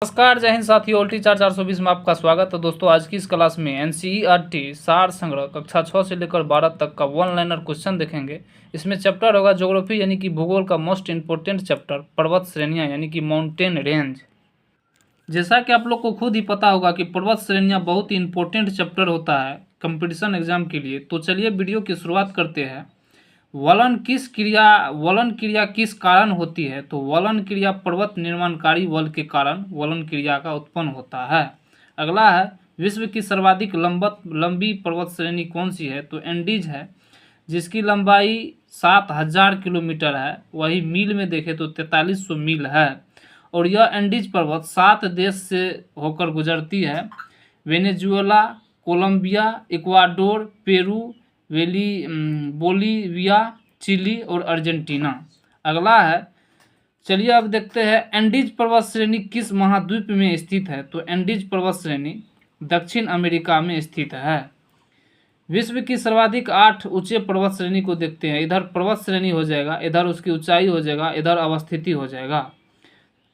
नमस्कार, जय हिंद साथियों। उल्टी 420 में आपका स्वागत है। दोस्तों, आज की इस क्लास में एनसीईआरटी सार संग्रह कक्षा 6 से लेकर 12 तक का वन लाइनर क्वेश्चन देखेंगे। इसमें चैप्टर होगा ज्योग्राफी यानी कि भूगोल का मोस्ट इंपॉर्टेंट चैप्टर, पर्वत श्रेणियां यानी कि माउंटेन रेंज। जैसा कि आप लोग को खुद ही पता होगा कि पर्वत श्रेणियां बहुत ही इंपॉर्टेंट चैप्टर होता है कंपटीशन एग्जाम के लिए। तो चलिए वीडियो की शुरुआत करते हैं। वलन क्रिया किस कारण होती है? तो वलन क्रिया पर्वत निर्माणकारी बल के कारण वलन क्रिया का उत्पन्न होता है। अगला है, विश्व की सर्वाधिक लंबी पर्वत श्रेणी कौन सी है? तो एंडीज है, जिसकी लंबाई 7000 किलोमीटर है। वही मील में देखें तो 4300 मील है। और यह एंडीज पर्वत 7 देश से होकर गुजरती है: Venezuela, Colombia, Ecuador, Peru, Bolivia, Chile और अर्जेंटीना। अगला है, चलिए अब देखते हैं एंडीज पर्वत श्रेणी किस महाद्वीप में स्थित है? तो एंडीज पर्वत श्रेणी दक्षिण अमेरिका में स्थित है। विश्व की सर्वाधिक 8 ऊंचे पर्वत श्रेणी को देखते हैं। इधर पर्वत श्रेणी हो जाएगा, इधर उसकी ऊंचाई हो जाएगा, इधर अवस्थिति हो जाएगा।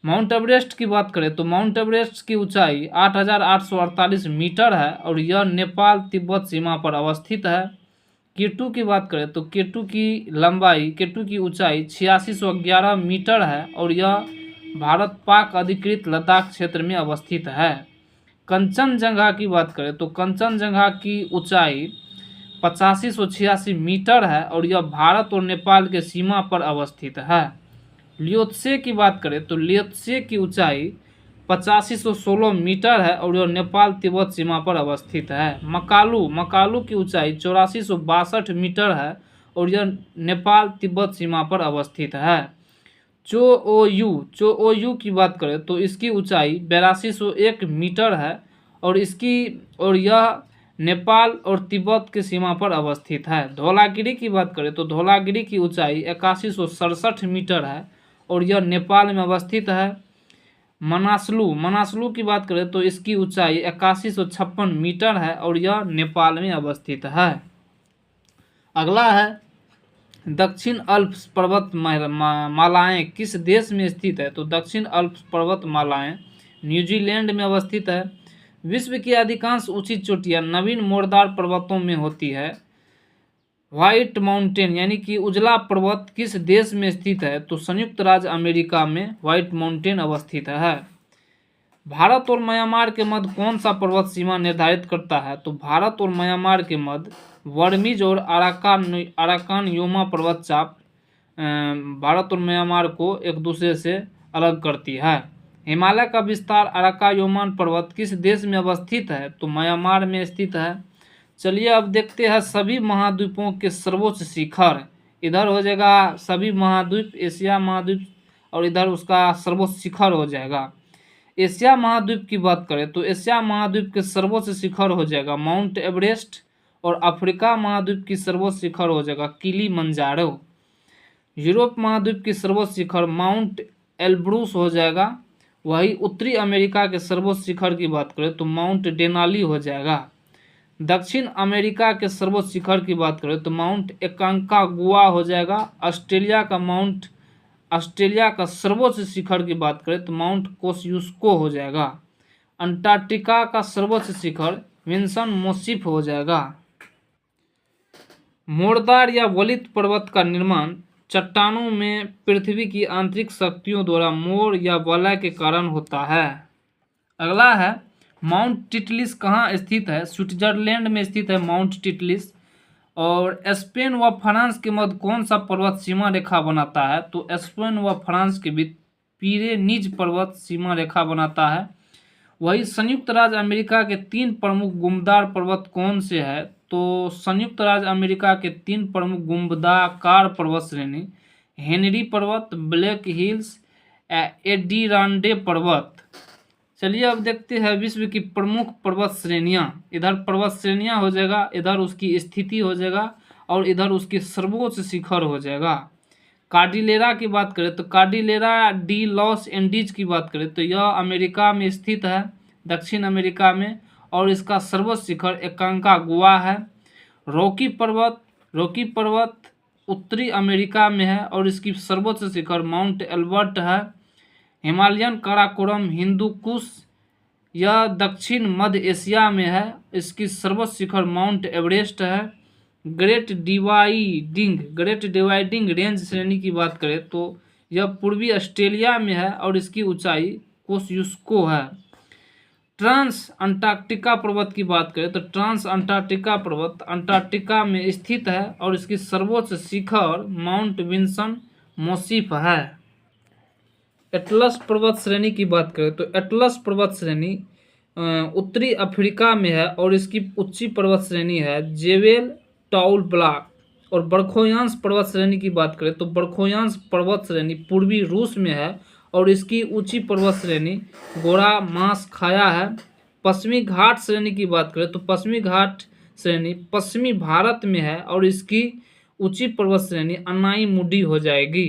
माउंट एवरेस्ट की बात करें तो माउंट एवरेस्ट की ऊंचाई 8848 मीटर है और यह नेपाल तिब्बत सीमा पर अवस्थित है। केटू की बात करें तो केटू की ऊंचाई 8611 मीटर है और यह भारत पाक अधिकृत लद्दाख क्षेत्र में अवस्थित है। कंचनजंगा की बात करें तो कंचनजंगा की ऊंचाई 8586 मीटर है और यह भारत और नेपाल के सीमा पर अवस्थित है। लियोत्से की बात करें तो लियोत्से की ऊंचाई 8516 मीटर है और यह नेपाल तिब्बत सीमा पर अवस्थित है। मकालू की ऊंचाई 8462 मीटर है और यह नेपाल तिब्बत सीमा पर अवस्थित है। चोओयू की बात करें तो इसकी ऊंचाई 8201 मीटर है और यह नेपाल और तिब्बत की सीमा पर अवस्थित है। धौलागिरी की बात करें तो धौलागिरी की ऊंचाई 8167 मीटर है और यह नेपाल में अवस्थित है। मनासलू की बात करें तो इसकी ऊंचाई 8156 मीटर है और यह नेपाल में अवस्थित है। अगला है, दक्षिण अल्प्स पर्वत मालाएं किस देश में स्थित है? तो दक्षिण अल्प्स पर्वत मालाएं न्यूजीलैंड में अवस्थित है। विश्व की अधिकांश ऊंची चोटियां नवीन मोरदार पर्वतों में होती है। व्हाइट माउंटेन यानी कि उजला पर्वत किस देश में स्थित है? तो संयुक्त राज्य अमेरिका में व्हाइट माउंटेन अवस्थित है। भारत और म्यांमार के मध्य कौन सा पर्वत सीमा निर्धारित करता है? तो भारत और म्यांमार के मध्य वर्मिज और अराकान योमा पर्वत चाप भारत और म्यांमार को एक दूसरे से अलग करती है। हिमालय का विस्तार अराकायोमान पर्वत किस देश में अवस्थित है? तो म्यांमार में स्थित है। चलिए अब देखते हैं सभी महाद्वीपों के सर्वोच्च शिखर। इधर हो जाएगा सभी महाद्वीप, एशिया महाद्वीप, और इधर उसका सर्वोच्च शिखर हो जाएगा। एशिया महाद्वीप की बात करें तो एशिया महाद्वीप के सर्वोच्च शिखर हो जाएगा माउंट एवरेस्ट और अफ्रीका महाद्वीप की सर्वोच्च शिखर हो जाएगा किलीमंजारो। यूरोप महाद्वीप की सर्वोच्च शिखर माउंट एल्ब्रूस हो जाएगा। वही उत्तरी अमेरिका के सर्वोच्च शिखर की बात करें तो माउंट डेनाली हो जाएगा। दक्षिण अमेरिका के सर्वोच्च शिखर की बात करें तो माउंट एकांकागुआ हो जाएगा। ऑस्ट्रेलिया का सर्वोच्च शिखर की बात करें तो माउंट कोस्युस्को हो जाएगा। अंटार्कटिका का सर्वोच्च शिखर विंसन मोसिफ हो जाएगा। मोरदार या वलित पर्वत का निर्माण चट्टानों में पृथ्वी की आंतरिक शक्तियों द्वारा मोर या वलय के कारण होता है। अगला है, माउंट टिटलिस कहाँ स्थित है? स्विट्जरलैंड में स्थित है माउंट टिटलिस। और स्पेन व फ्रांस के मध्य कौन सा पर्वत सीमा रेखा बनाता है? तो स्पेन व फ्रांस के बीच पिरेनीज पर्वत सीमा रेखा बनाता है। वही संयुक्त राज्य अमेरिका के 3 प्रमुख गुंबदार पर्वत कौन से है? तो संयुक्त राज्य अमेरिका के 3 प्रमुख गुंबदाकार पर्वत श्रेणी हेनरी पर्वत, ब्लैक हिल्स, एडिरांडे पर्वत। चलिए अब देखते हैं विश्व की प्रमुख पर्वत श्रेणियां। इधर पर्वत श्रेणियां हो जाएगा, इधर उसकी स्थिति हो जाएगा और इधर उसकी सर्वोच्च शिखर हो जाएगा। कार्डिलेरा की बात करें तो कार्डिलेरा डी लॉस एंडीज की बात करें तो यह अमेरिका में स्थित है, दक्षिण अमेरिका में, और इसका सर्वोच्च शिखर एकांकागुआ है। रॉकी पर्वत उत्तरी अमेरिका में है और इसकी सर्वोच्च शिखर माउंट एल्बर्ट है। हिमालयन काराकोरम हिंदू कुश, यह दक्षिण मध्य एशिया में है। इसकी सर्वोच्च शिखर माउंट एवरेस्ट है। ग्रेट डिवाइडिंग रेंज श्रेणी की बात करें तो यह पूर्वी ऑस्ट्रेलिया में है और इसकी ऊंचाई कोस्युस्को है। ट्रांस अंटार्कटिका पर्वत की बात करें तो ट्रांस अंटार्कटिका पर्वत अंटार्कटिका में स्थित है और इसकी सर्वोच्च शिखर माउंट विंसन मोसिफ है। एटलस पर्वत श्रेणी की बात करें तो एटलस पर्वत श्रेणी उत्तरी अफ्रीका में है और इसकी ऊंची पर्वत श्रेणी है जेबेल टाउल ब्लॉक। और बरखोयांस पर्वत श्रेणी की बात करें तो बरखोयांस पर्वत श्रेणी पूर्वी रूस में है और इसकी ऊंची पर्वत श्रेणी गोरा मास खाया है। पश्चिमी घाट श्रेणी की बात करें तो पश्चिमी घाट श्रेणी पश्चिमी भारत में है और इसकी ऊंची पर्वत श्रेणी अनाई मुडी हो जाएगी।